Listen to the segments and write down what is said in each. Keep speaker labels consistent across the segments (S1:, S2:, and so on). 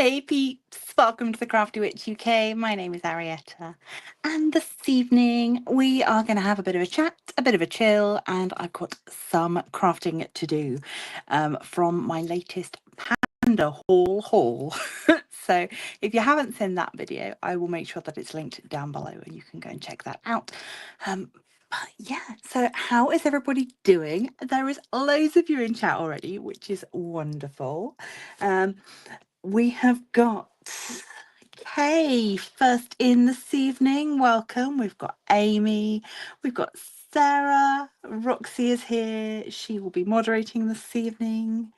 S1: Hey peeps, welcome to the Crafty Witch UK. My name is Arietta, and this evening we are going to have a bit of a chat, a bit of a chill, and I've got some crafting to do from my latest Panda haul. So if you haven't seen that video, I will make sure that it's linked down below and you can go and check that out. But yeah, so how is everybody doing? There is loads of you in chat already, which is wonderful. We have got Kay first in this evening. Welcome. We've got Amy. We've got Sarah. Roxy is here. She will be moderating this evening.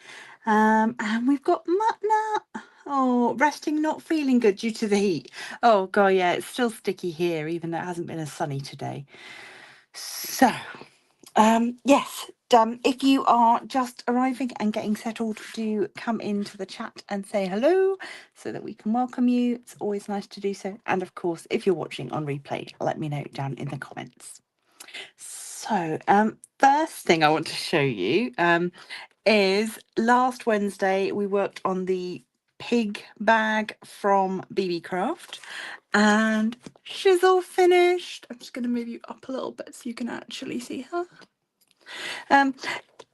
S1: And we've got Mutna. Oh, resting, not feeling good due to the heat. Oh, God, yeah, it's still sticky here, even though it hasn't been as sunny today. So, yes, if you are just arriving and getting settled, do come into the chat and say hello so that we can welcome you. It's always nice to do so. And of course, if you're watching on replay, let me know down in the comments. So, first thing I want to show you is last Wednesday we worked on the pig bag from BeeBeeCraft, and she's all finished. I'm just going to move you up a little bit so you can actually see her.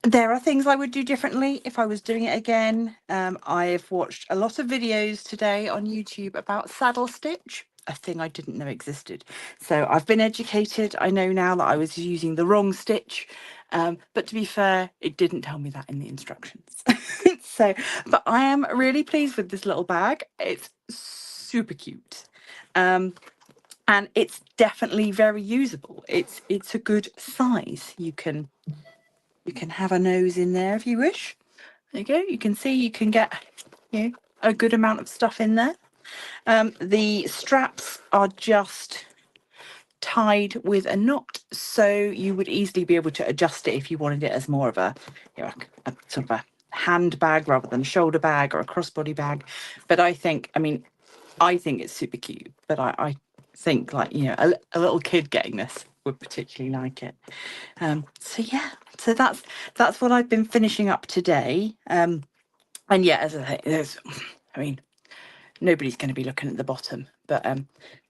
S1: There are things I would do differently if I was doing it again. I've watched a lot of videos today on YouTube about saddle stitch, a thing I didn't know existed. So I've been educated. I know now that I was using the wrong stitch. But to be fair, it didn't tell me that in the instructions. But I am really pleased with this little bag. It's super cute. And it's definitely very usable. It's a good size. You can have a nose in there if you wish. There you go. You can see you can get a good amount of stuff in there. The straps are just tied with a knot, so you would easily be able to adjust it if you wanted it as more of a sort of a handbag rather than a shoulder bag or a crossbody bag. But I think it's super cute. But I think, like, a little kid getting this would particularly like it. So yeah, so that's what I've been finishing up today. And yeah, as I say, nobody's going to be looking at the bottom, but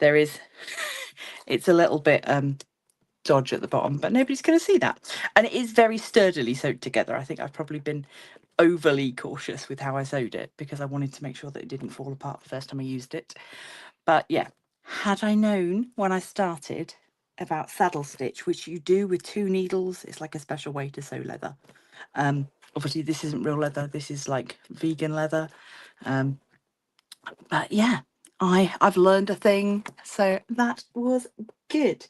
S1: there is it's a little bit dodge at the bottom, but nobody's going to see that. And it is very sturdily sewed together. I think I've probably been overly cautious with how I sewed it because I wanted to make sure that it didn't fall apart the first time I used it. But yeah, had I known when I started about saddle stitch, which you do with 2 needles, it's like a special way to sew leather. Obviously this isn't real leather, this is like vegan leather. But yeah, I've learned a thing, so that was good.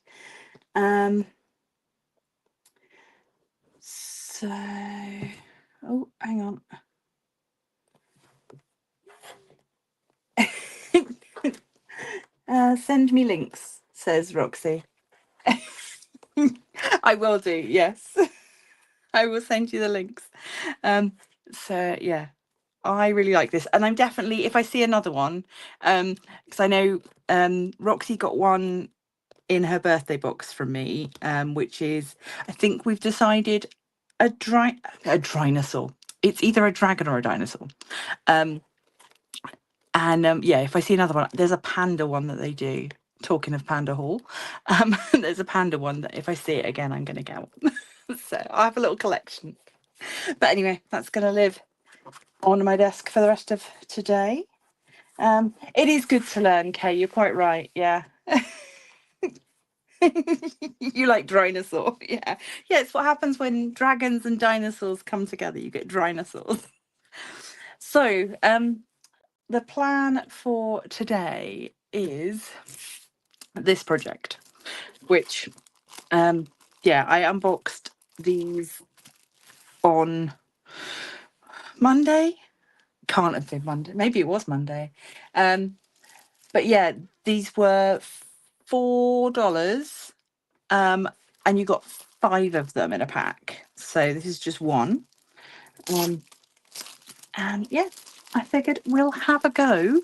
S1: So, oh, hang on. Send me links, says Roxy. I will do, yes. I will send you the links. So yeah, I really like this, and I'm definitely, if I see another one, because I know Roxy got one in her birthday box from me, which is, I think we've decided a dinosaur. It's either a dragon or a dinosaur. Yeah, if I see another one, there's a panda one that they do. Talking of panda haul, there's a panda one that if I see it again, I'm going to get one. So I have a little collection. But anyway, that's going to live on my desk for the rest of today. It is good to learn, Kay. You're quite right. Yeah. You like dinosaur. Yeah. Yeah, it's what happens when dragons and dinosaurs come together. You get dinosaurs. So, the plan for today is this project, which, yeah, I unboxed these on Monday. Can't have been Monday. Maybe it was Monday. But yeah, these were $4. And you got 5 of them in a pack. So this is just one. And yeah, I figured we'll have a go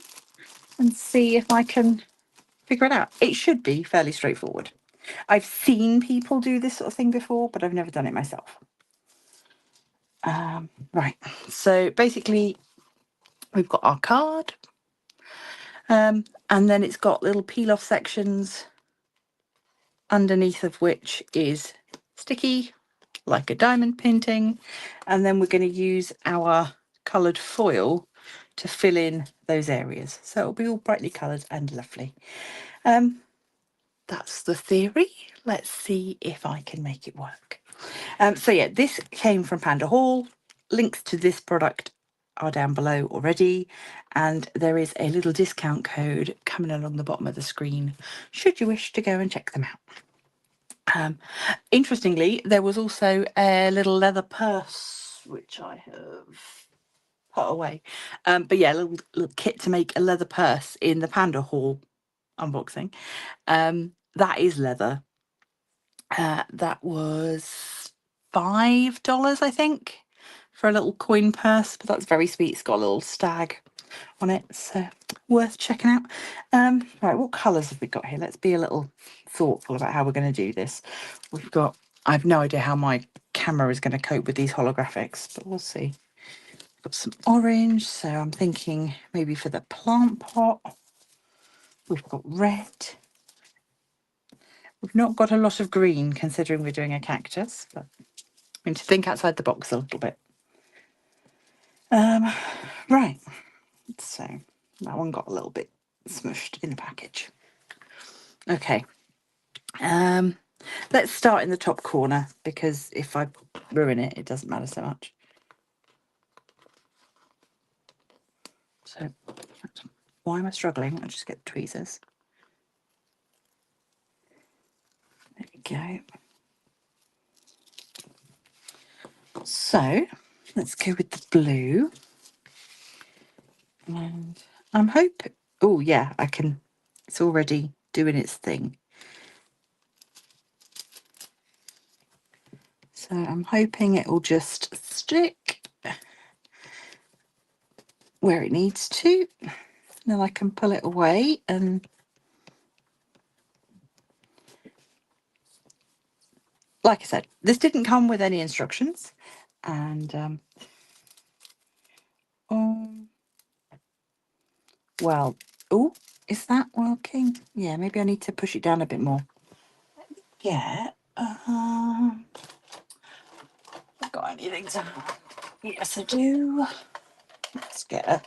S1: and see if I can figure it out. It should be fairly straightforward. I've seen people do this sort of thing before, but I've never done it myself. Right, so basically we've got our card, And then it's got little peel off sections underneath of which is sticky, like a diamond painting. And then we're going to use our coloured foil to fill in those areas. So it'll be all brightly coloured and lovely. That's the theory. Let's see if I can make it work. So yeah, this came from Panda Hall. Links to this product are down below already, and there is a little discount code coming along the bottom of the screen should you wish to go and check them out. Interestingly, there was also a little leather purse which I have put away, but yeah, a little kit to make a leather purse in the Panda Hall unboxing. That is leather. That was $5, I think, for a little coin purse, but that's very sweet. It's got a little stag on it, so worth checking out. Right, what colours have we got here? Let's be a little thoughtful about how we're going to do this. I have no idea how my camera is going to cope with these holographics, but we'll see. We've got some orange, so I'm thinking maybe for the plant pot. We've got red. We've not got a lot of green, considering we're doing a cactus, but I need to think outside the box a little bit. Right, so that one got a little bit smushed in the package. Okay, let's start in the top corner, because if I ruin it, it doesn't matter so much. So, why am I struggling? I'll just get the tweezers. There we go. So, let's go with the blue. And I'm hoping, oh yeah, I can, it's already doing its thing. So I'm hoping it will just stick where it needs to. Then I can pull it away, and like I said, this didn't come with any instructions. And well, oh, is that working? Yeah, maybe I need to push it down a bit more. Yeah. I've got anything to... Yes, I do. Let's get a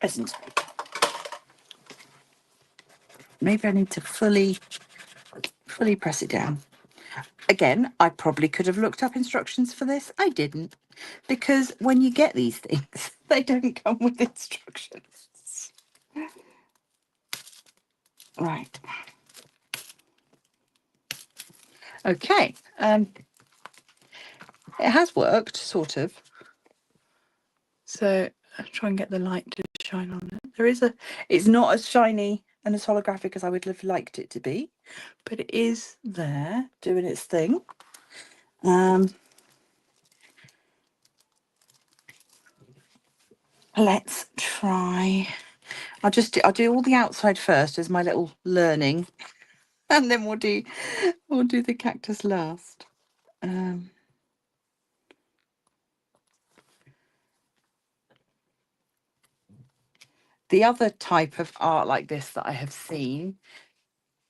S1: resin. Maybe I need to fully press it down. Again, I probably could have looked up instructions for this. I didn't, because when you get these things, they don't come with instructions. Right. Okay. It has worked, sort of. So I'll try and get the light to shine on it. It's not as shiny and as holographic as I would have liked it to be, but it is there doing its thing. Let's try. I'll do all the outside first as my little learning, and then we'll do the cactus last. The other type of art like this that I have seen.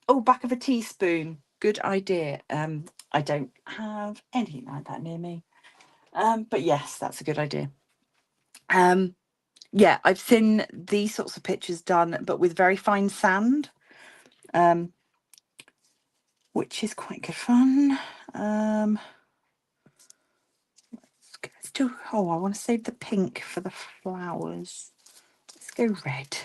S1: Oh, back of a teaspoon. Good idea. I don't have anything like that near me. But yes, that's a good idea. Yeah, I've seen these sorts of pictures done, but with very fine sand, which is quite good fun. Let's do, oh, I want to save the pink for the flowers. Let's go red.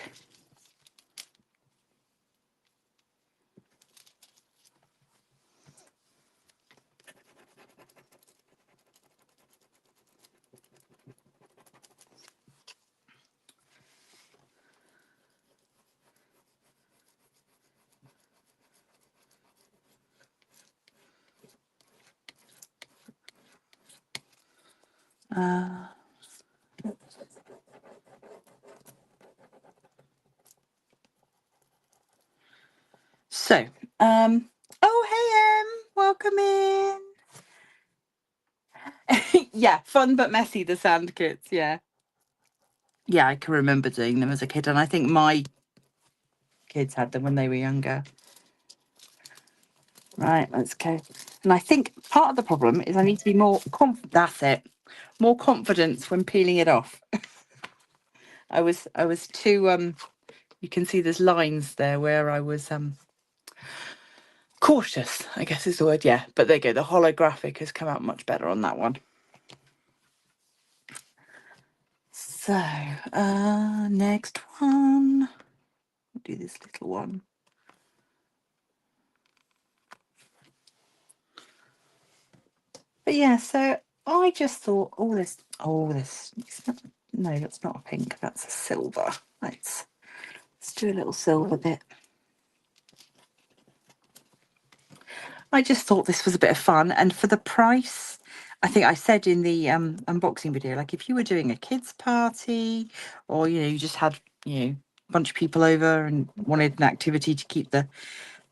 S1: So, oh, hey, welcome in. Yeah, fun but messy, the sand kits, yeah. yeah, I can remember doing them as a kid, and I think my kids had them when they were younger. Right, let's go. And I think part of the problem is I need to be more that's it. More confidence when peeling it off. I was too you can see there's lines there where I was cautious, I guess is the word, yeah. But there you go, the holographic has come out much better on that one. So, next one. I'll do this little one. But yeah, so I just thought, this, no, that's not a pink, that's a silver. Let's do a little silver bit. I just thought this was a bit of fun, and for the price, I think I said in the unboxing video, like if you were doing a kids party, or you just had a bunch of people over and wanted an activity to keep the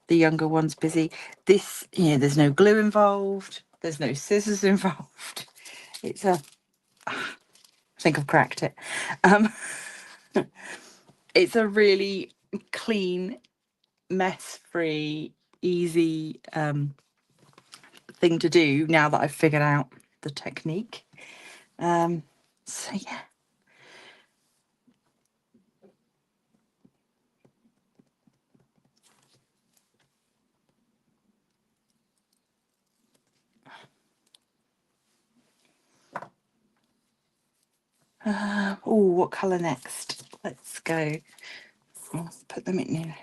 S1: younger ones busy, this there's no glue involved, there's no scissors involved. It's a I think I've cracked it. It's a really clean, mess-free, easy thing to do now that I've figured out the technique. So yeah. Oh, what colour next? Let's go. I'll put them in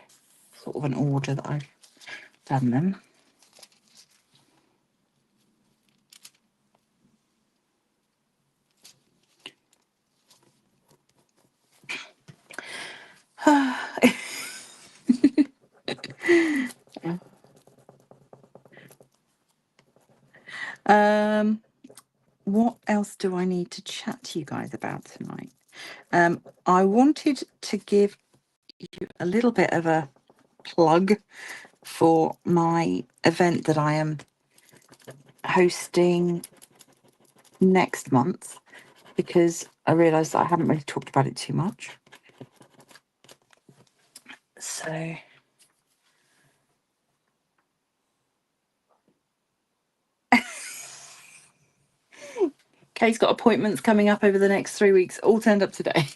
S1: sort of an order that I've done them. What else do I need to chat to you guys about tonight? I wanted to give you a little bit of a plug for my event that I am hosting next month, because I realised that I haven't really talked about it too much. So Kay's got appointments coming up over the next 3 weeks, all turned up today.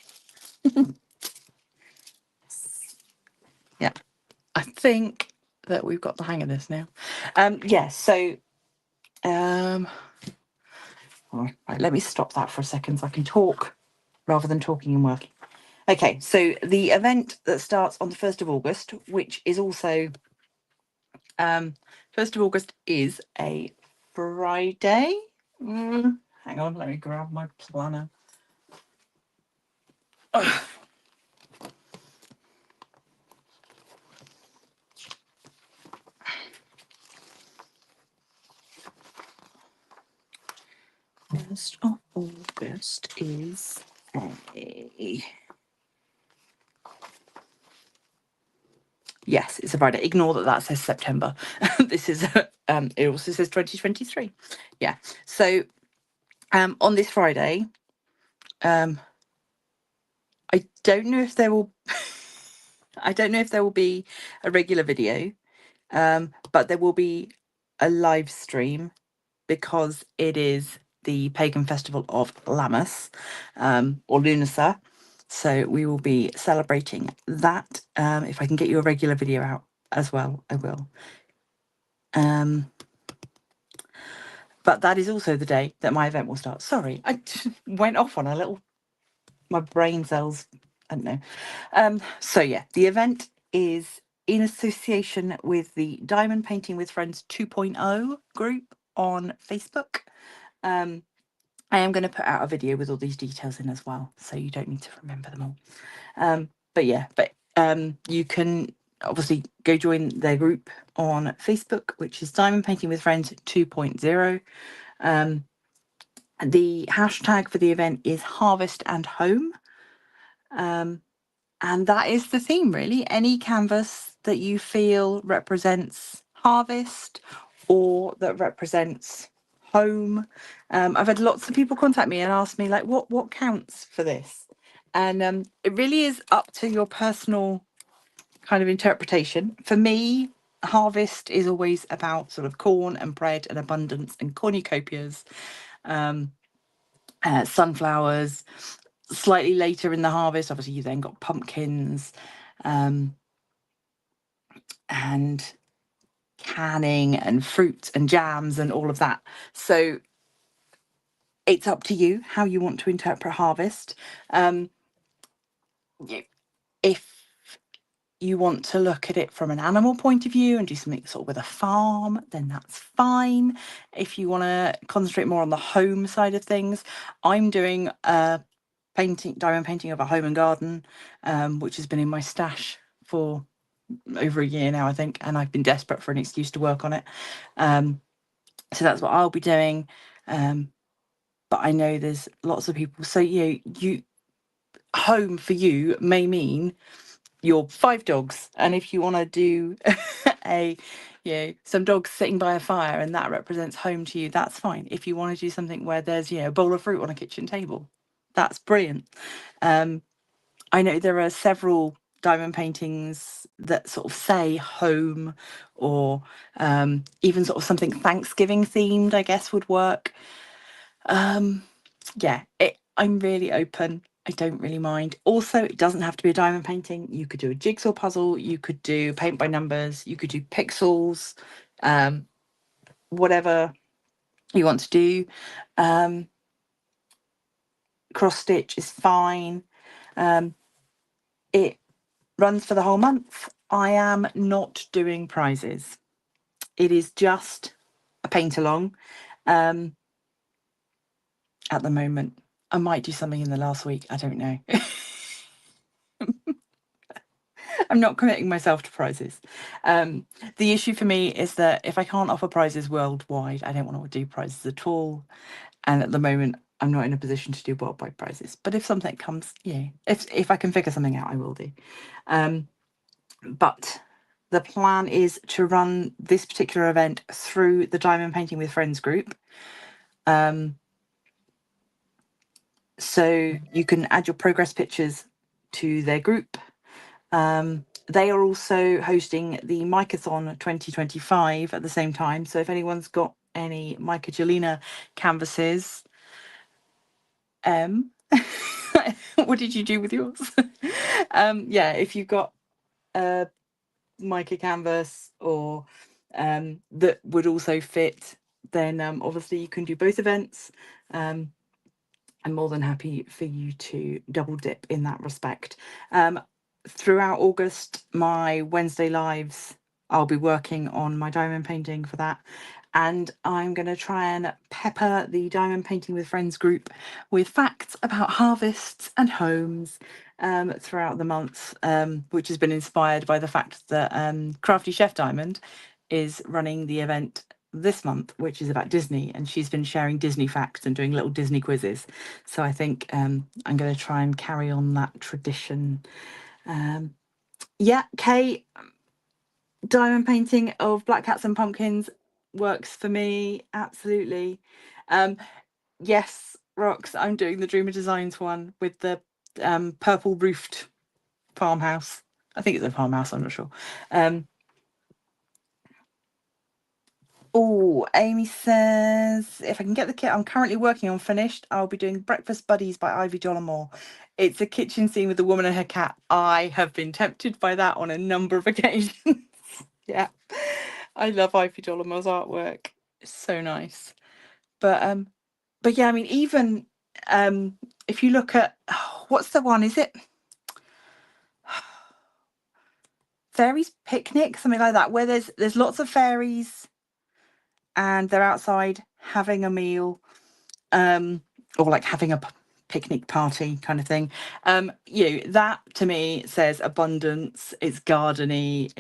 S1: Yeah, I think that we've got the hang of this now. Yeah, so right, let me stop that for a second so I can talk rather than talking and working. Okay, so the event that starts on the 1st of August, which is also 1st of August is a Friday. Hang on, let me grab my planner. Ugh. First of August is a yes, it's a Friday. Ignore that says September. This is it also says 2023. Yeah. So on this Friday, I don't know if there will I don't know if there will be a regular video, but there will be a live stream because it is the pagan festival of Lammas, or Lunasa. So we will be celebrating that. If I can get you a regular video out as well, I will. But that is also the day that my event will start. Sorry, I went off on a little, my brain cells, I don't know. So yeah, the event is in association with the Diamond Painting with Friends 2.0 group on Facebook. I am going to put out a video with all these details in as well, so you don't need to remember them all. But yeah, you can obviously go join their group on Facebook, which is Diamond Painting with Friends 2.0. The hashtag for the event is Harvest and Home. And that is the theme, really. Any canvas that you feel represents harvest or that represents home. I've had lots of people contact me and ask me, like, what counts for this? And it really is up to your personal kind of interpretation. For me, harvest is always about sort of corn and bread and abundance and cornucopias, sunflowers. Slightly later in the harvest, obviously, you then got pumpkins, and canning and fruit and jams and all of that. So it's up to you how you want to interpret harvest. If you want to look at it from an animal point of view and do something sort of with a farm, then that's fine. If you want to concentrate more on the home side of things, I'm doing a diamond painting of a home and garden, which has been in my stash for over a year now, I think, and I've been desperate for an excuse to work on it. So that's what I'll be doing. But I know there's lots of people. So you home for you may mean your 5 dogs, and if you want to do some dogs sitting by a fire and that represents home to you, that's fine. If you want to do something where there's a bowl of fruit on a kitchen table, that's brilliant. I know there are several diamond paintings that sort of say home, or even sort of something Thanksgiving themed, I guess, would work. I'm really open. I don't really mind. Also, it doesn't have to be a diamond painting. You could do a jigsaw puzzle. You could do paint by numbers. You could do pixels. Whatever you want to do. Cross stitch is fine. It runs for the whole month. I am not doing prizes. It is just a paint along. At the moment, I might do something in the last week. I don't know. I'm not committing myself to prizes. The issue for me is that if I can't offer prizes worldwide, I don't want to do prizes at all. And at the moment, I'm not in a position to do worldwide prizes. But if something comes, if I can figure something out, I will do. But the plan is to run this particular event through the Diamond Painting with Friends group. So you can add your progress pictures to their group. They are also hosting the Micathon 2025 at the same time. So if anyone's got any Mica Gelina canvases, what did you do with yours? If you've got a Mica canvas or that would also fit, then obviously you can do both events. I'm more than happy for you to double dip in that respect. Throughout August, my Wednesday lives, I'll be working on my diamond painting for that. And I'm going to try and pepper the Diamond Painting with Friends group with facts about harvests and homes throughout the month, which has been inspired by the fact that Crafty Chef Diamond is running the event this month, which is about Disney, and she's been sharing Disney facts and doing little Disney quizzes. So I think I'm going to try and carry on that tradition. Kate, diamond painting of black cats and pumpkins works for me, absolutely. Yes, Rox, I'm doing the Dreamer Designs one with the purple roofed farmhouse. I think it's a farmhouse, I'm not sure. Amy says, if I can get the kit I'm currently working on finished, I'll be doing Breakfast Buddies by Ivy Dollamore. It's a kitchen scene with a woman and her cat. I have been tempted by that on a number of occasions. Yeah, I love Ivy Dollamore's artwork. It's so nice. But yeah, I mean, even if you look at what's the one? Is it Fairies Picnic, something like that, where there's lots of fairies and they're outside having a meal, or like having a picnic party kind of thing. That to me says abundance. It's gardeny.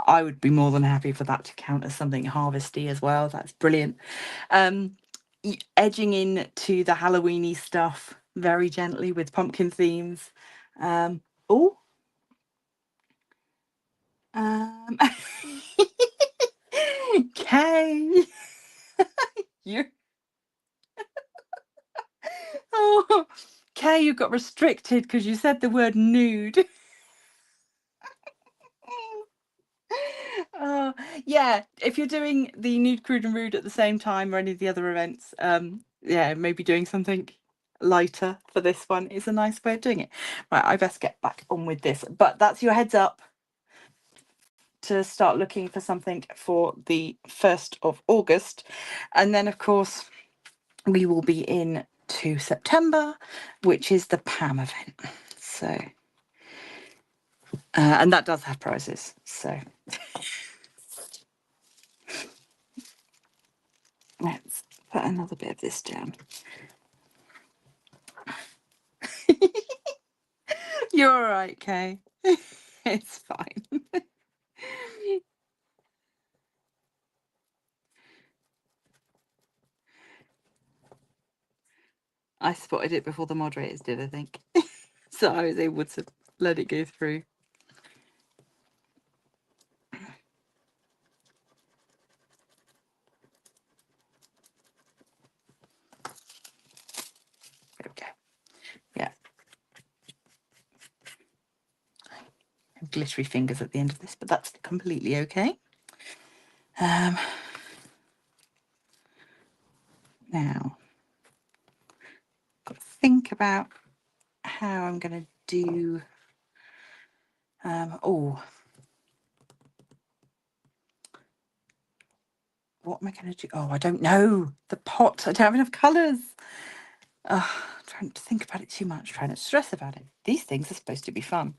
S1: I would be more than happy for that to count as something harvesty as well. That's brilliant. Edging into the Halloweeny stuff very gently with pumpkin themes. Kay, you. Oh, Kay, you got restricted because you said the word nude. Oh, yeah. If you're doing the nude, crude, and rude at the same time, or any of the other events, yeah, maybe doing something lighter for this one is a nice way of doing it. Right, I best get back on with this. But that's your heads up to start looking for something for the 1st of August. And then, of course, we will be in to September, which is the PAM event. So, and that does have prizes. So let's put another bit of this down. You're all right, Kay. It's fine. I spotted it before the moderators did, I think. So I was able to let it go through. There we go. Yeah. I have glittery fingers at the end of this, but that's completely okay. Now, got to think about how I'm going to do. Oh, what am I going to do? Oh, I don't know. The pot. I don't have enough colours. Trying to think about it too much. Trying to stress about it. These things are supposed to be fun.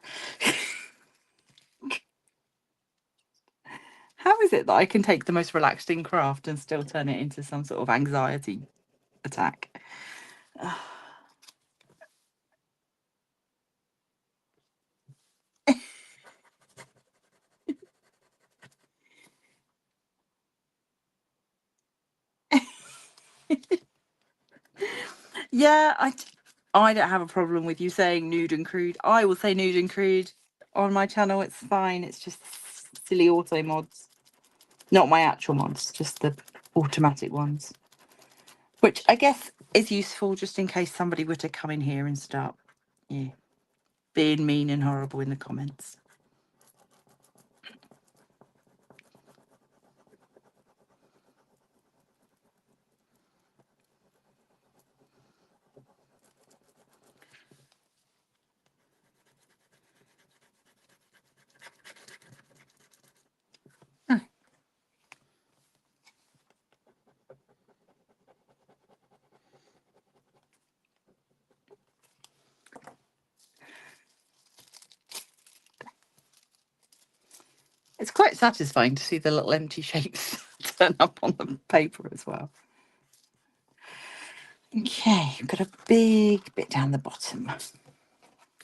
S1: How is it that I can take the most relaxing craft and still turn it into some sort of anxiety attack? Yeah, I don't have a problem with you saying nude and crude. I will say nude and crude on my channel. It's fine. It's just silly auto mods. Not my actual mods, just the automatic ones. Which I guess is useful just in case somebody were to come in here and start being mean and horrible in the comments. It's quite satisfying to see the little empty shapes turn up on the paper as well. Okay, I've got a big bit down the bottom.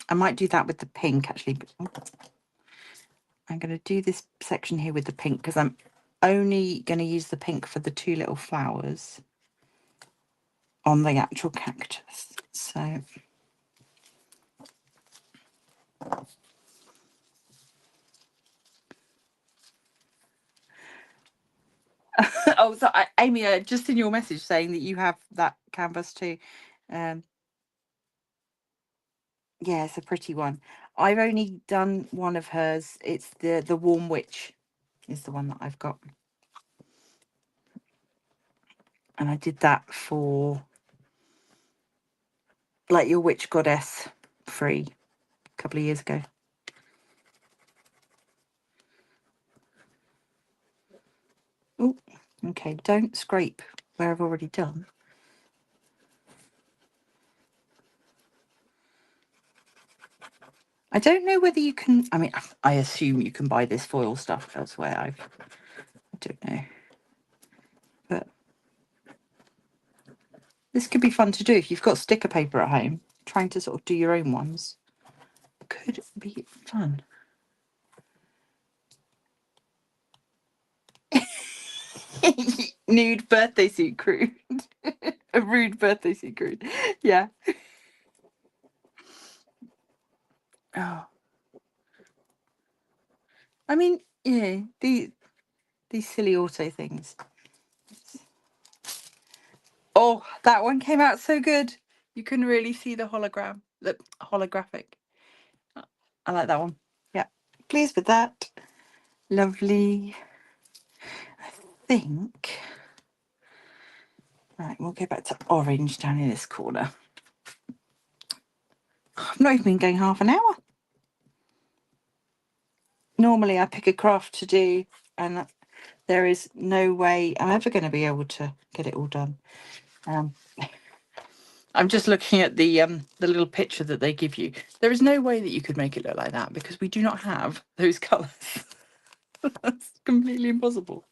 S1: I might do that with the pink actually. But I'm going to do this section here with the pink because I'm only going to use the pink for the 2 little flowers on the actual cactus. So oh, so Amy, just in your message saying that you have that canvas too. Yeah, it's a pretty one. I've only done one of hers. It's the Warm Witch is the one that I've got. And I did that for like your Witch Goddess free a couple of years ago. Oh, okay, don't scrape where I've already done. I don't know whether you can, I mean, I assume you can buy this foil stuff elsewhere. I don't know. But this could be fun to do if you've got sticker paper at home. Trying to sort of do your own ones could be fun. Nude birthday suit crude. A rude birthday suit crude. Yeah. Oh. I mean, yeah, these silly auto things. Oh, that one came out so good. You can really see the hologram. Look, holographic. I like that one. Yeah, pleased with that. Lovely. I think. Right, we'll go back to orange down in this corner. I've not even been going half an hour. Normally I pick a craft to do and there is no way I'm ever going to be able to get it all done. I'm just looking at the little picture that they give you. There is no way that you could make it look like that because we do not have those colours. That's completely impossible.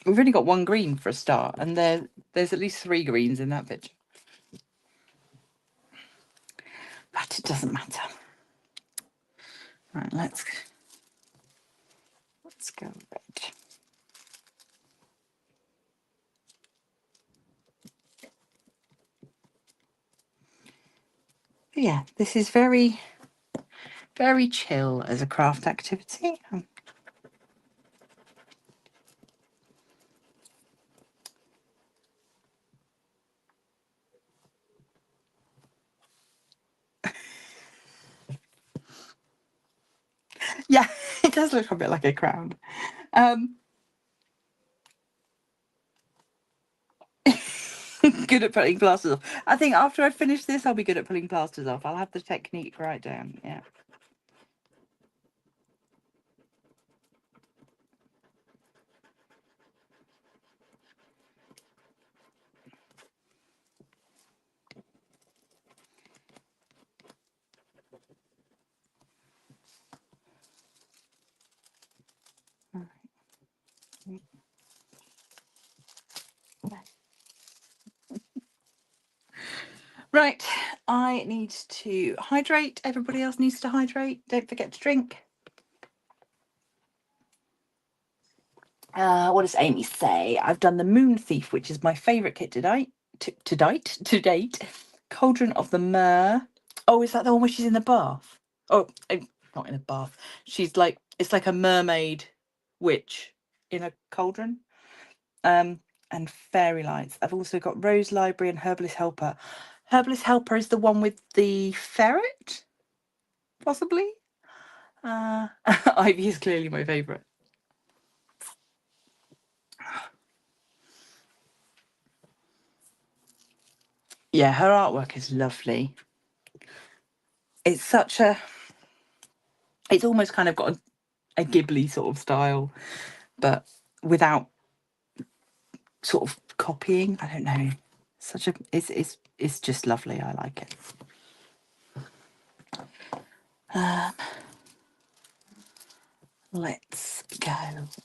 S1: We've only got one green for a start, and there's at least 3 greens in that picture. But it doesn't matter. Right, let's go red. Yeah, this is very, very chill as a craft activity. Yeah, it does look a bit like a crown. Good at putting plasters off. I think after I finish this, I'll be good at pulling plasters off. I'll have the technique right down. Yeah. Right, I need to hydrate. Everybody else needs to hydrate. Don't forget to drink. What does Amy say? I've done the Moon Thief, which is my favourite kit to date. Cauldron of the Mer. Oh, is that the one where she's in the bath? Oh, not in a bath. She's like, it's like a mermaid witch in a cauldron. And Fairy Lights. I've also got Rose Library and Herbalist Helper. Herbalist Helper is the one with the ferret, possibly. Ivy is clearly my favourite. Yeah, her artwork is lovely. It's such a... It's almost kind of got a Ghibli sort of style, but without sort of copying. I don't know. Such a... It's just lovely. I like it. Let's go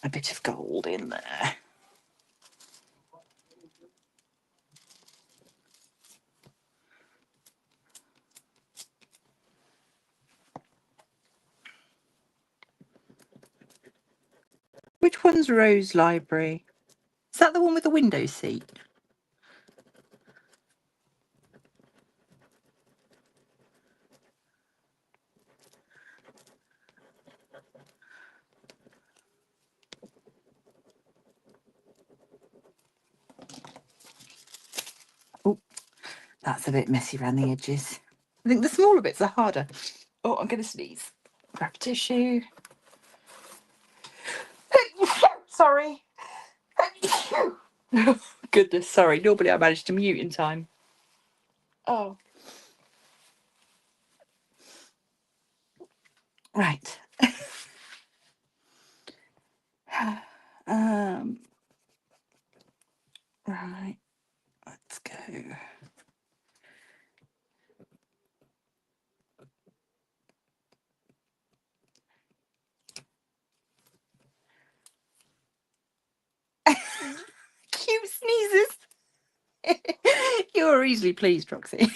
S1: a bit of gold in there. Which one's Rose Library? Is that the one with the window seat? Oh, that's a bit messy around the edges. I think the smaller bits are harder. Oh, I'm going to sneeze. Grab a tissue. Sorry. Goodness, sorry. Normally I manage to mute in time. Oh. Right. Right. Let's go. Cute sneezes. You're easily pleased, Roxy.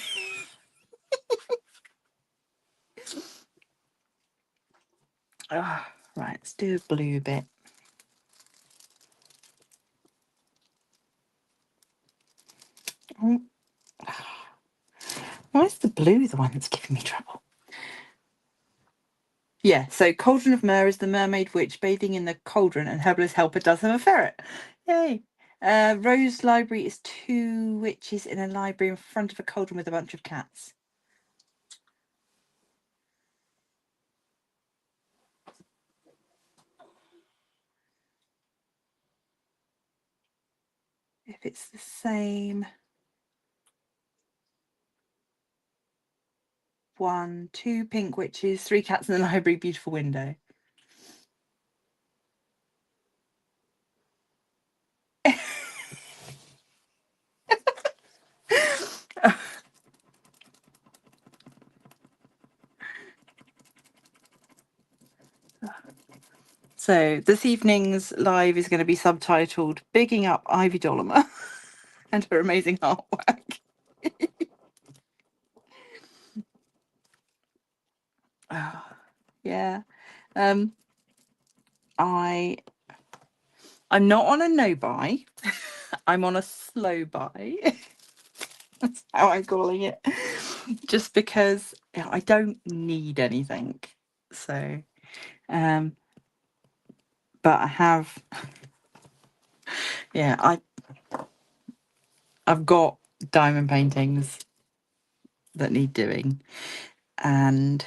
S1: Right, let's do a blue bit. Why is the blue the one that's giving me trouble? Yeah, so Cauldron of Mer is the mermaid witch bathing in the cauldron, and Herbalist Helper does have a ferret. Yay! Rose Library is 2 witches in a library in front of a cauldron with a bunch of cats. if it's the same. 1, 2 pink witches, 3 cats in the library, beautiful window. So this evening's live is going to be subtitled Bigging Up Ivy Dolomer and her amazing artwork. Oh, yeah. I'm not on a no buy. I'm on a slow buy. That's how I'm calling it. Just because I don't need anything. So, but I have, yeah, I've got diamond paintings that need doing, and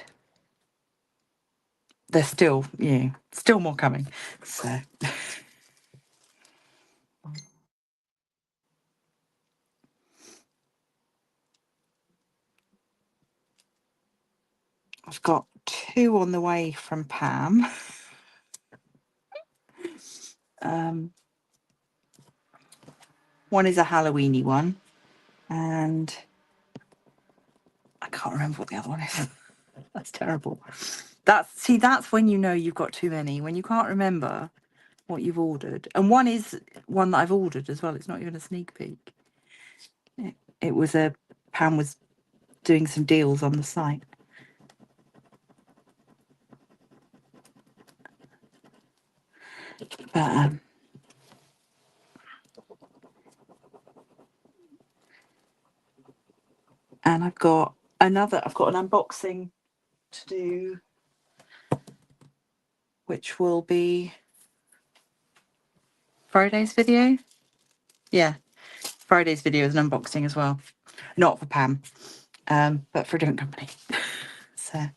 S1: there's still, still more coming. So I've got 2 on the way from Pam. One is a Halloweeny one, and I can't remember what the other one is. That's terrible. That's when you know you've got too many, when you can't remember what you've ordered. And one is one that I've ordered as well. It's not even a sneak peek. It was Pam was doing some deals on the site. But and I've got an unboxing to do, which will be Friday's video. Yeah, Friday's video is an unboxing as well. Not for Pam, but for a different company. So,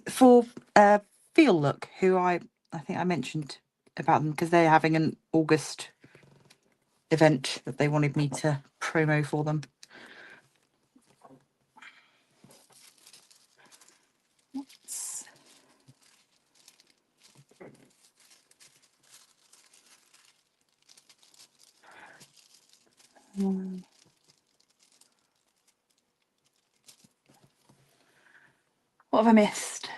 S1: for FEELOOK, who I think I mentioned about them because they're having an August event that they wanted me to promo for them. What have I missed?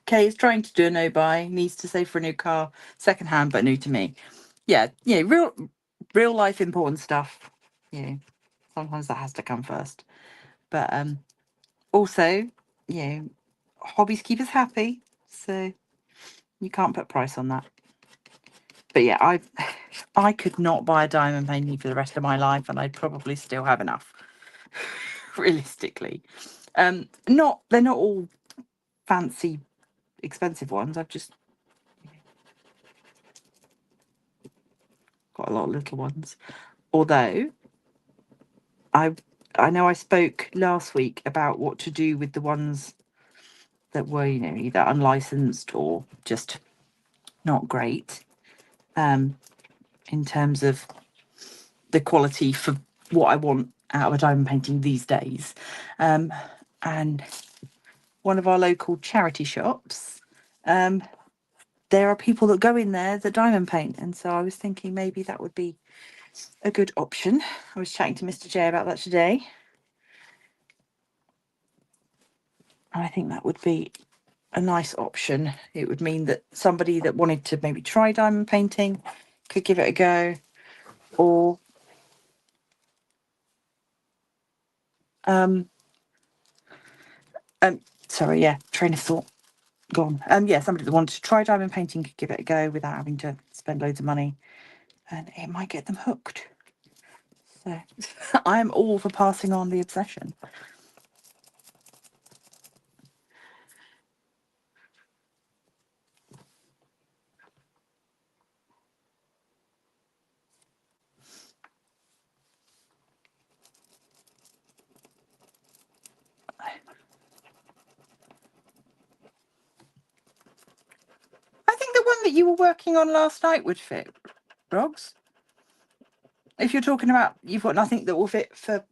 S1: Kay is trying to do a no buy, needs to save for a new car, second hand but new to me. Yeah, real life important stuff. Yeah, sometimes that has to come first. But also, hobbies keep us happy, so you can't put price on that. But yeah, I could not buy a diamond painting for the rest of my life, and I'd probably still have enough. Realistically, they're not all fancy, expensive ones. I've just got a lot of little ones. Although I know I spoke last week about what to do with the ones that were, either unlicensed or just not great, in terms of the quality for what I want out of a diamond painting these days. And one of our local charity shops, there are people that go in there that diamond paint, and so I was thinking maybe that would be a good option. I was chatting to Mr. J about that today, and I think that would be a nice option. It would mean that somebody that wanted to maybe try diamond painting could give it a go, or sorry, train of thought gone. Somebody that wanted to try diamond painting could give it a go without having to spend loads of money, and it might get them hooked. So I'm all for passing on the obsession. I think the one that you were working on last night would fit, Rogs. If you're talking about you've got nothing that will fit for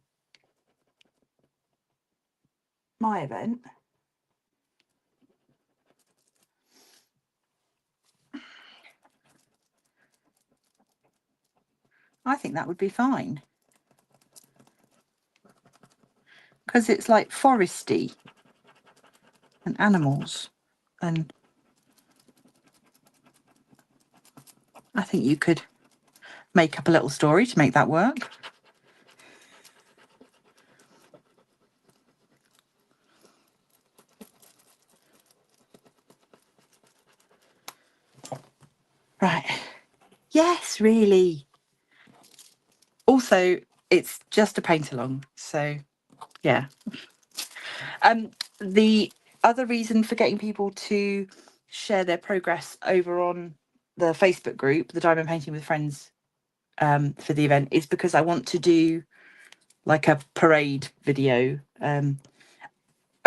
S1: my event. I think that would be fine. Because it's like foresty and animals. And I think you could make up a little story to make that work. Right. Yes, really. Also, it's just a paint along. So, yeah. The other reason for getting people to share their progress over on the Facebook group, the Diamond Painting with Friends, for the event, is because I want to do like a parade video. I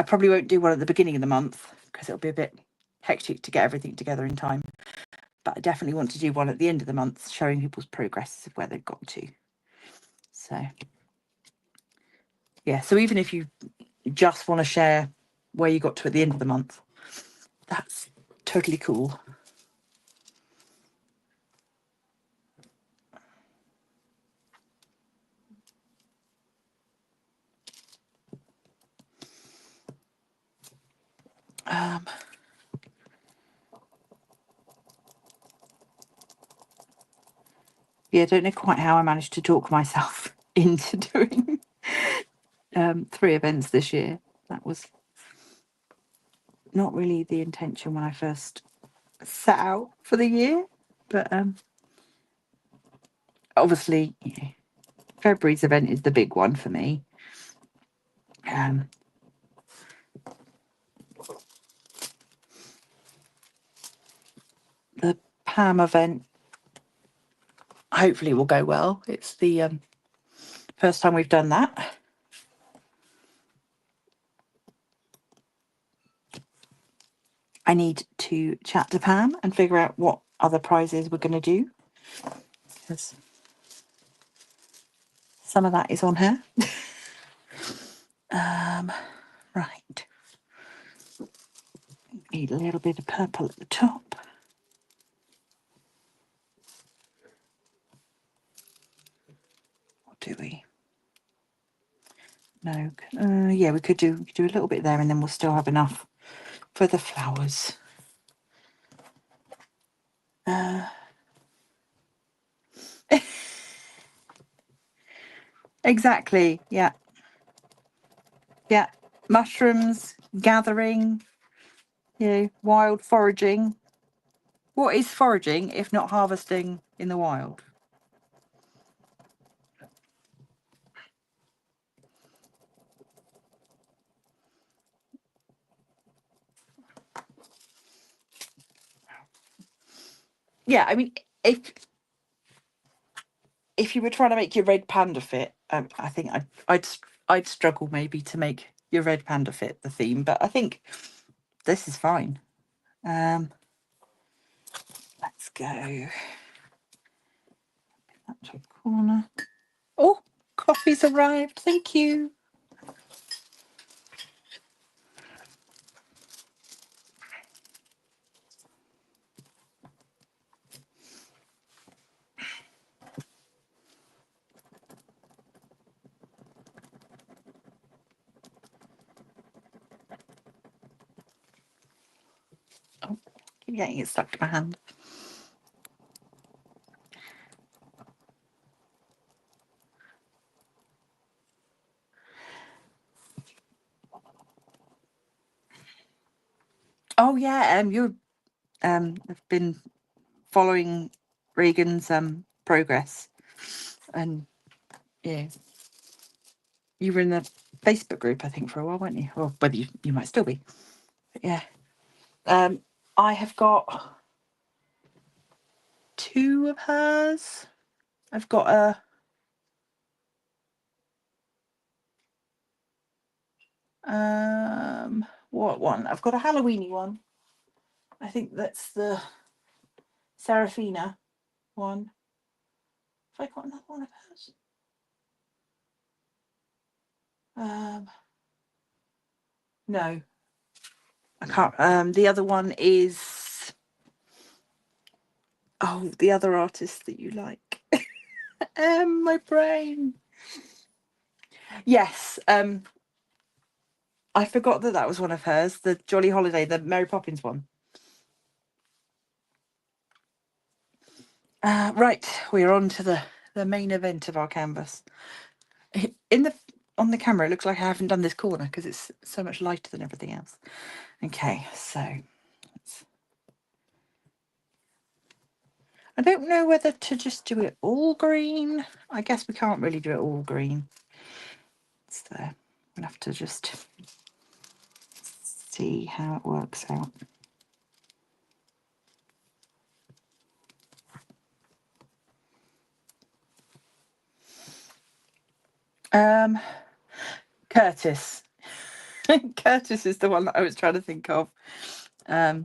S1: probably won't do one at the beginning of the month because it'll be a bit hectic to get everything together in time. But I definitely want to do one at the end of the month showing people's progress of where they've got to. So, yeah, so even if you just want to share where you got to at the end of the month, that's totally cool. Yeah, I don't know quite how I managed to talk myself into doing 3 events this year. That was not really the intention when I first set out for the year, but obviously, you know, February's event is the big one for me. The Pam event hopefully will go well. It's the first time we've done that. I need to chat to Pam and figure out what other prizes we're going to do, because some of that is on her. Right. Need a little bit of purple at the top. What do we? No. Yeah, we could do a little bit there, and then we'll still have enough for the flowers. Exactly. Yeah. Yeah. Mushrooms, gathering, you know, wild foraging. What is foraging if not harvesting in the wild? Yeah, I mean, if you were trying to make your red panda fit, I think I'd struggle maybe to make your red panda fit the theme, but I think this is fine. Let's go. That top corner. Oh, coffee's arrived. Thank you. Oh, keep getting it stuck to my hand. Oh yeah, you have been following Regan's progress, and yeah, you were in the Facebook group I think for a while, weren't you? Or whether you might still be. But yeah, I have got 2 of hers. I've got a what one? I've got a Halloweeny one. I think that's the Serafina one. Have I got another one of hers? No, I can't. The other one is, oh, the other artist that you like. My brain. Yes. I forgot that was one of hers. The Jolly Holiday, the Mary Poppins one. Right, we're on to the main event of our canvas. On the camera, it looks like I haven't done this corner because it's so much lighter than everything else. Okay, so I don't know whether to just do it all green. I guess we can't really do it all green. It's there. We'll have to just see how it works out. Curtis. Curtis is the one that I was trying to think of. Yeah.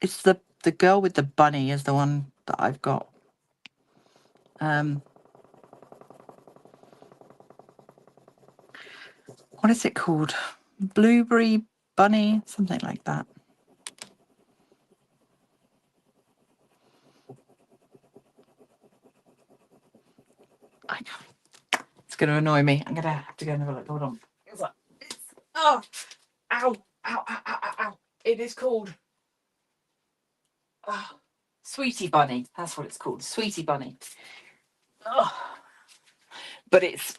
S1: It's the girl with the bunny is the one that I've got. What is it called? Blueberry bunny, something like that. It's going to annoy me. I'm going to have to go and have a look. Hold on. Oh, ow, ow, ow, ow, ow, ow. It is called Sweetie Bunny. That's what it's called. Sweetie Bunny. Oh. But it's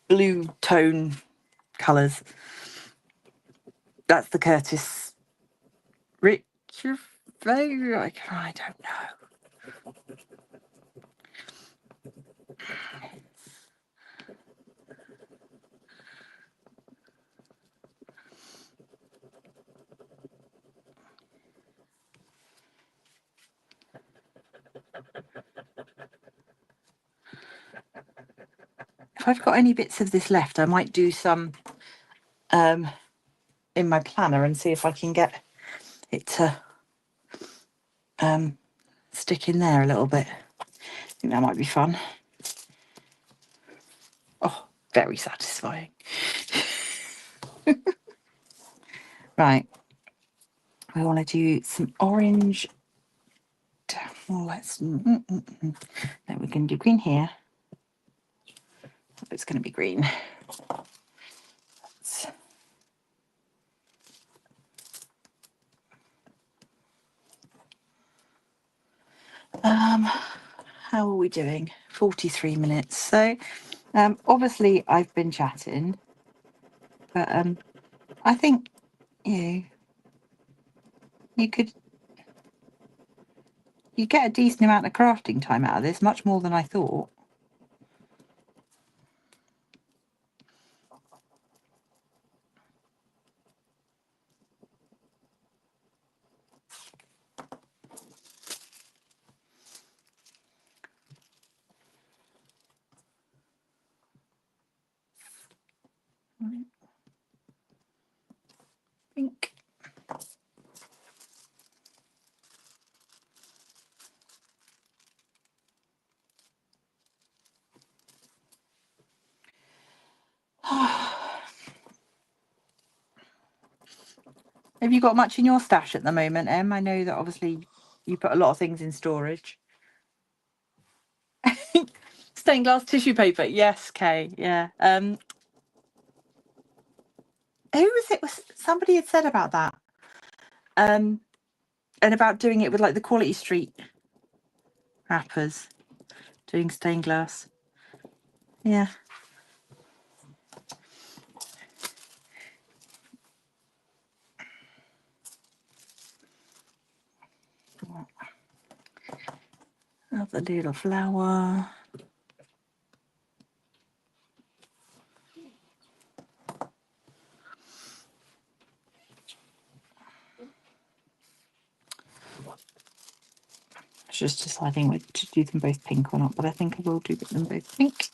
S1: blue tone colours. That's the Curtis Richard. I don't know. If I've got any bits of this left, I might do some in my planner and see if I can get it to stick in there a little bit. I think that might be fun. Oh, very satisfying. Right, we want to do some orange. Well, let's then we can do green here. It's going to be green. How are we doing? 43 minutes. So obviously I've been chatting, but I think you get a decent amount of crafting time out of this, much more than I thought. Pink. Have you got much in your stash at the moment, Em? I know that obviously you put a lot of things in storage. Stained glass tissue paper. Yes, Kay. Yeah. Who was it? Was somebody had said about that? And about doing it with like the Quality Street wrappers, doing stained glass. Yeah. Another little flower. Just deciding whether to do them both pink or not, but I think I will do them both pink.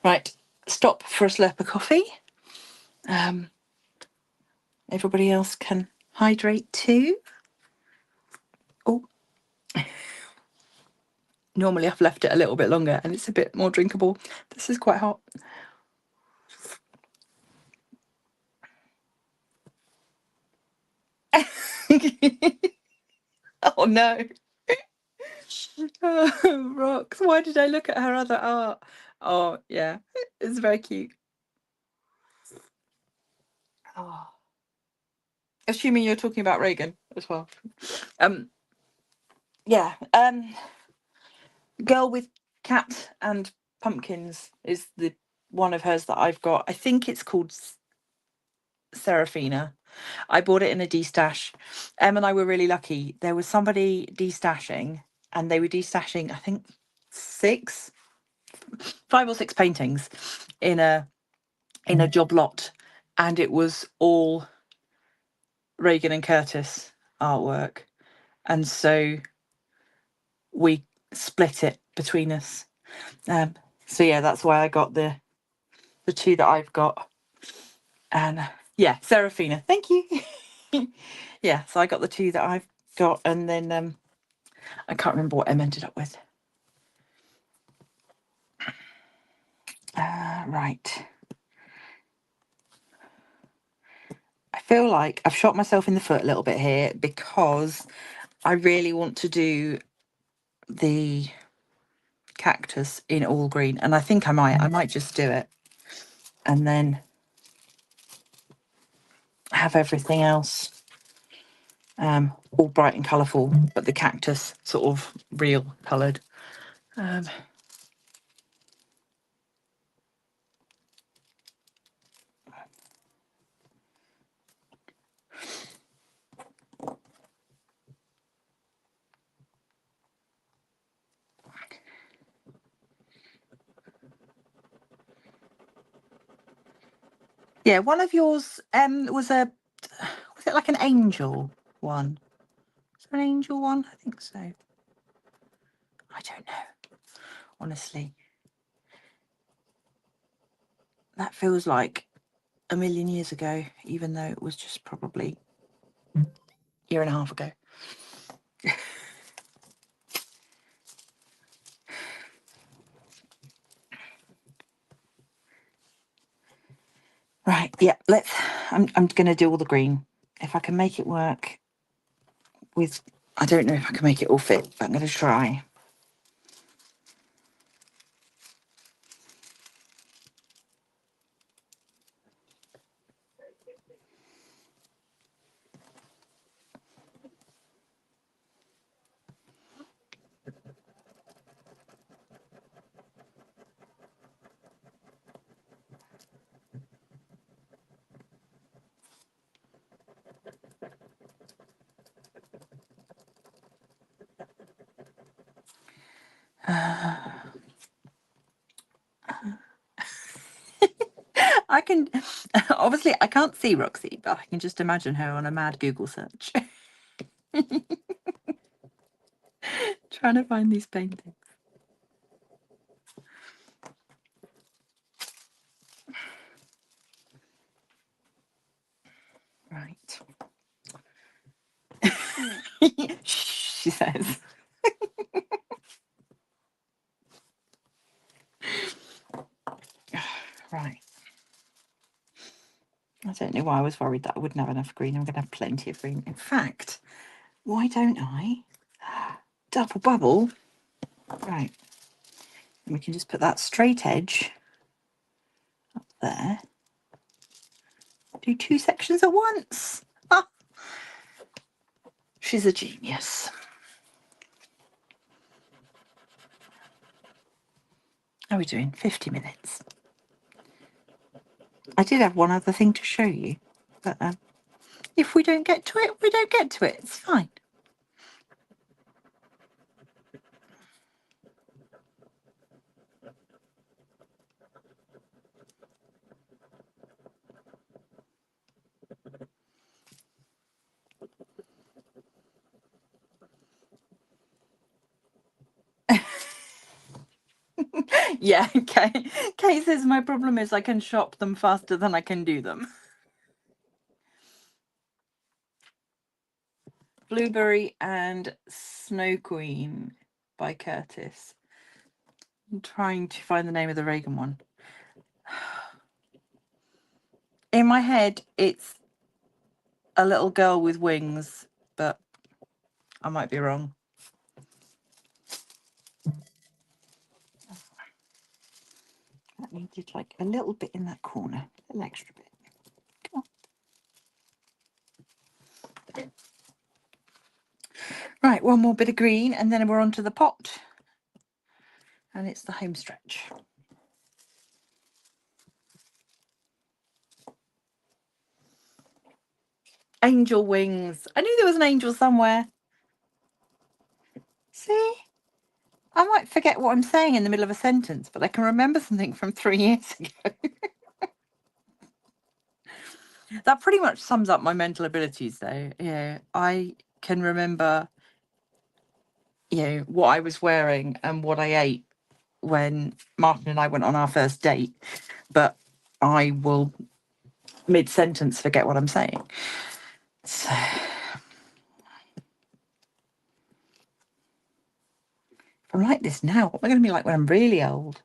S1: Right, stop for a slurp of coffee. Everybody else can hydrate too. Oh, normally I've left it a little bit longer and it's a bit more drinkable. This is quite hot. Oh no. Oh, rocks. Why did I look at her other art? Oh yeah, it's very cute. Oh. Assuming you're talking about Reagan as well. Yeah. Girl with Cat and Pumpkins is the one of hers that I've got. I think it's called Serafina. I bought it in a destash. Em and I were really lucky. There was somebody destashing, and they were destashing, I think, 5 or 6 paintings in a job lot, and it was all Reagan and Curtis artwork, and so we split it between us. So yeah, that's why I got the 2 that I've got. And yeah, Serafina, thank you. Yeah, so I got the 2 that I've got, and then I can't remember what Em ended up with. Right. I feel like I've shot myself in the foot a little bit here because I really want to do the cactus in all green, and I think I might just do it and then have everything else all bright and colourful, but the cactus sort of real coloured. Yeah, one of yours was it like an angel one? Is there an angel one? I think so. I don't know. Honestly. That feels like a million years ago, even though it was just probably a year and a half ago. Right, yeah, I'm going to do all the green. If I can make it work with, I don't know if I can make it all fit, but I'm going to try. I can, obviously I can't see Roxy, but I can just imagine her on a mad Google search. Trying to find these paintings. Right. She says. Right. I don't know why I was worried that I wouldn't have enough green. I'm going to have plenty of green. In fact, why don't I double bubble? Right. And we can just put that straight edge up there. Do 2 sections at once. Ah, she's a genius. How are we doing? 50 minutes. I did have one other thing to show you, but if we don't get to it, we don't get to it. It's fine. Yeah, Kate says my problem is I can shop them faster than I can do them. Blueberry and Snow Queen by Curtis. I'm trying to find the name of the Reagan one. In my head, it's a little girl with wings, but I might be wrong. That needed like a little bit in that corner, an extra bit. Come on. Right, one more bit of green, and then we're on to the pot. And it's the home stretch. Angel wings. I knew there was an angel somewhere. See? I might forget what I'm saying in the middle of a sentence, but I can remember something from 3 years ago. That pretty much sums up my mental abilities, though. Yeah, I can remember, what I was wearing and what I ate when Martin and I went on our first date, but I will mid-sentence forget what I'm saying. So if I'm like this now, what am I going to be like when I'm really old?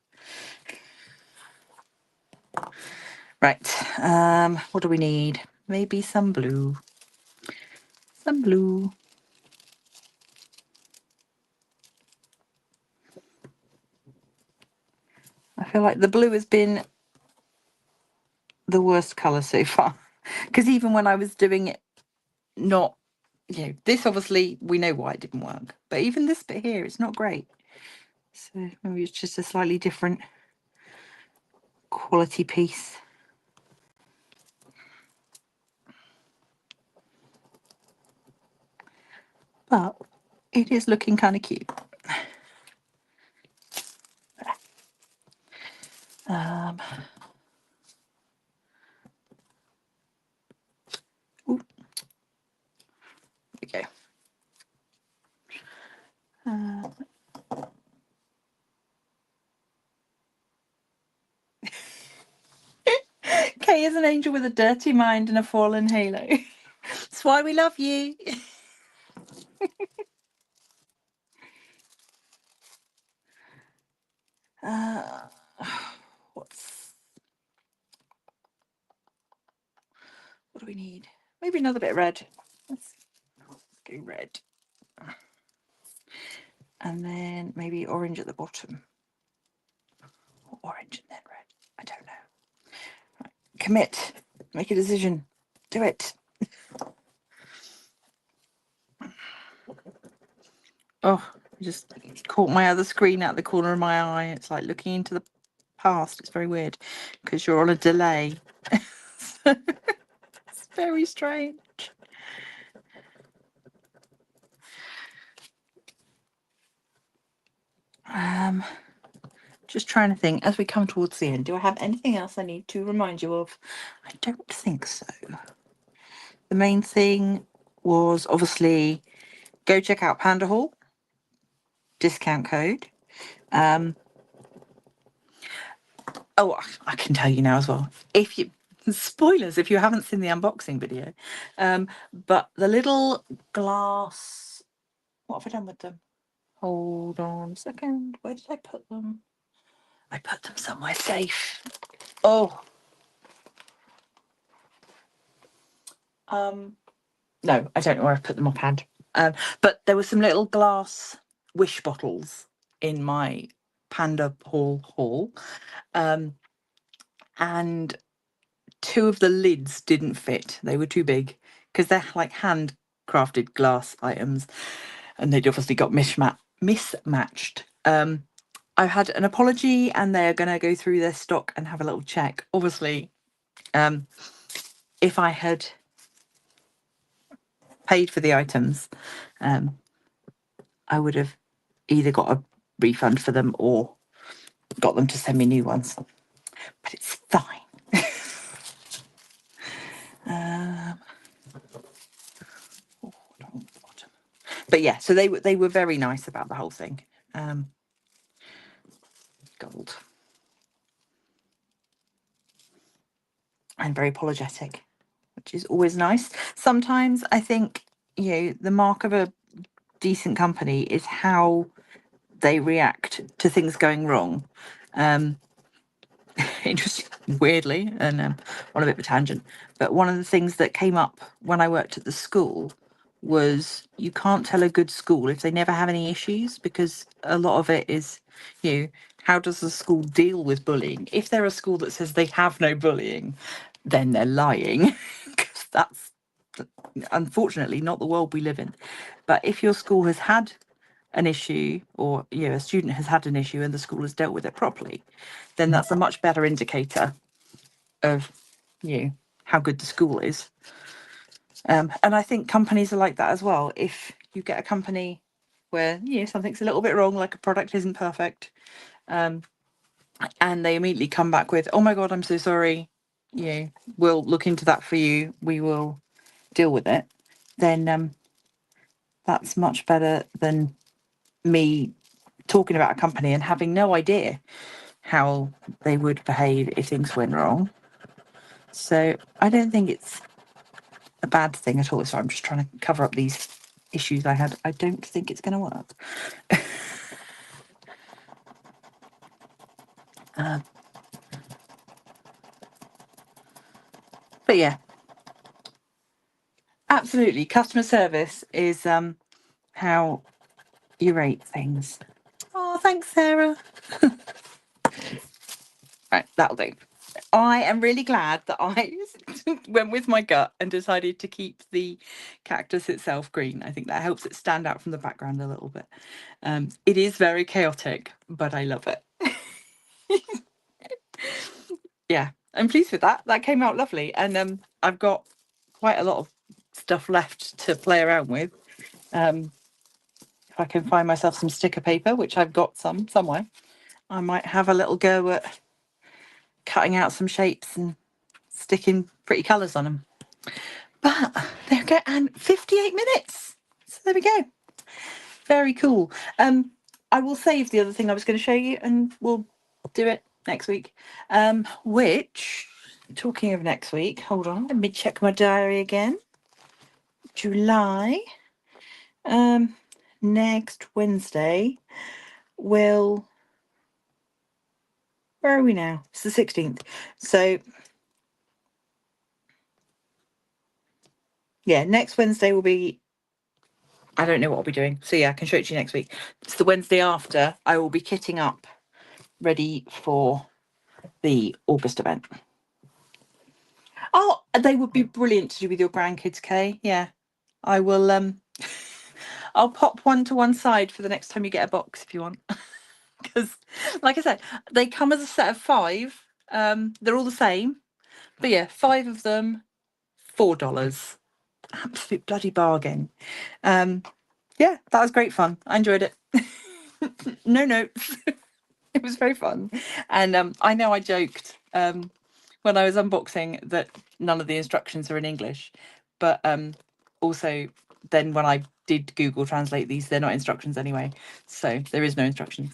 S1: Right, what do we need? Maybe some blue. Some blue. I feel like the blue has been the worst colour so far. Because even when I was doing it, not, this obviously, we know why it didn't work. But even this bit here, it's not great. So maybe it's just a slightly different quality piece. But it is looking kind of cute. Ooh. There we go. Kay is an angel with a dirty mind and a fallen halo. That's why we love you. What do we need? Maybe another bit of red. Let's go red. And then maybe orange at the bottom. Or orange and then red. I don't know. Right. Commit. Make a decision. Do it. Oh, I just caught my other screen out the corner of my eye. It's like looking into the past. It's very weird because you're on a delay. It's very strange. Just trying to think as we come towards the end, do I have anything else I need to remind you of? I don't think so. The main thing was obviously go check out Panda Hall, discount code. Oh, I can tell you now as well. If you spoilers, if you haven't seen the unboxing video, but the little glass, what have I done with them? Hold on a second. Where did I put them? I put them somewhere safe. Oh. No, I don't know where I've put them offhand. But there were some little glass wish bottles in my Panda Hall haul. And 2 of the lids didn't fit. They were too big because they're like handcrafted glass items and they'd obviously got mismatched. I've had an apology and they're going to go through their stock and have a little check. Obviously, if I had paid for the items, I would have either got a refund for them or got them to send me new ones. But it's fine. But yeah, so they were very nice about the whole thing. gold. And very apologetic, which is always nice. Sometimes I think, you know, the mark of a decent company is how they react to things going wrong. Interesting, weirdly, and on a bit of a tangent, but one of the things that came up when I worked at the school was you can't tell a good school if they never have any issues, because a lot of it is, you know, how does the school deal with bullying? If they're a school that says they have no bullying, then they're lying, because that's unfortunately not the world we live in. But if your school has had an issue, or, you know, a student has had an issue and the school has dealt with it properly, then that's a much better indicator of, you know, how good the school is. And I think companies are like that as well. If you get a company where, you know, something's a little bit wrong, like a product isn't perfect, and they immediately come back with, oh my God, I'm so sorry, you know, we'll look into that for you, we will deal with it, then that's much better than me talking about a company and having no idea how they would behave if things went wrong. So I don't think it's a bad thing at all. So I'm just trying to cover up these issues I had. I don't think it's going to work. But yeah, absolutely. Customer service is how you rate things. Oh, thanks, Sarah. Right, that'll do. I am really glad that I went with my gut and decided to keep the cactus itself green. I think that helps it stand out from the background a little bit. It is very chaotic, but I love it. Yeah, I'm pleased with that. That came out lovely. And I've got quite a lot of stuff left to play around with. If I can find myself some sticker paper, which I've got some somewhere, I might have a little go at cutting out some shapes and sticking pretty colours on them. But there we go, and 58 minutes. So there we go. Very cool. I will save the other thing I was going to show you, and we'll do it next week. Which, talking of next week, hold on, let me check my diary again. July. Next Wednesday will. Where are we now? It's the 16th. So yeah, next Wednesday will be, I don't know what I'll be doing. So yeah, I can show it to you next week. It's the Wednesday after. I will be kitting up ready for the August event. Oh, they would be brilliant to do with your grandkids, Kay. Yeah, I will. I'll pop one to one side for the next time you get a box if you want. Because, like I said, they come as a set of 5. They're all the same, but yeah, 5 of them, $4. Absolute bloody bargain. Yeah, that was great fun. I enjoyed it. No notes. It was very fun. And I know I joked when I was unboxing that none of the instructions are in English, but also then when I did Google Translate these, they're not instructions anyway, so there is no instructions.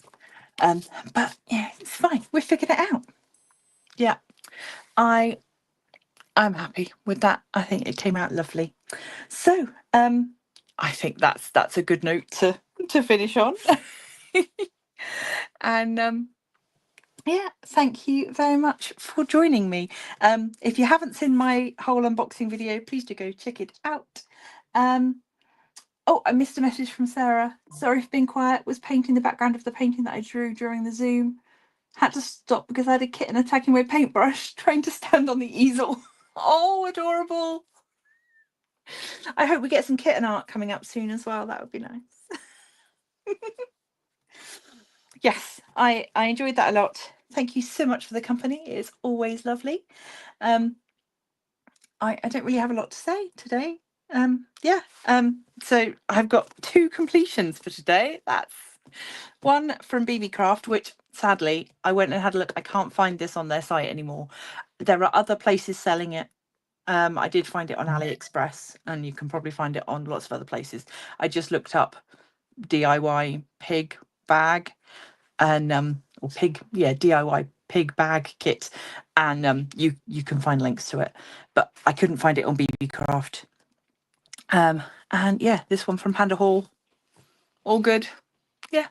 S1: But yeah, it's fine. We figured it out. Yeah, I'm happy with that. I think it came out lovely. So I think that's a good note to finish on. And yeah, thank you very much for joining me. If you haven't seen my whole unboxing video, please do go check it out. Oh, I missed a message from Sarah. Sorry for being quiet. Was painting the background of the painting that I drew during the Zoom. Had to stop because I had a kitten attacking my paintbrush, trying to stand on the easel. Oh, adorable. I hope we get some kitten art coming up soon as well. That would be nice. Yes, I enjoyed that a lot. Thank you so much for the company. It's always lovely. I don't really have a lot to say today. Yeah. So I've got 2 completions for today. That's one from BeeBeeCraft, which sadly I went and had a look. I can't find this on their site anymore. There are other places selling it. I did find it on AliExpress, and you can probably find it on lots of other places. I just looked up DIY pig bag, and or pig, yeah, DIY pig bag kit, and you can find links to it, but I couldn't find it on BeeBeeCraft. And yeah, this one from Panda Hall, all good. Yeah,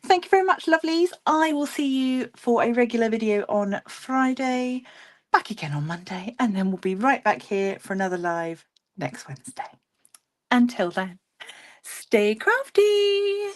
S1: thank you very much, lovelies. I will see you for a regular video on Friday, back again on Monday, and then we'll be right back here for another live next Wednesday. Until then, stay crafty.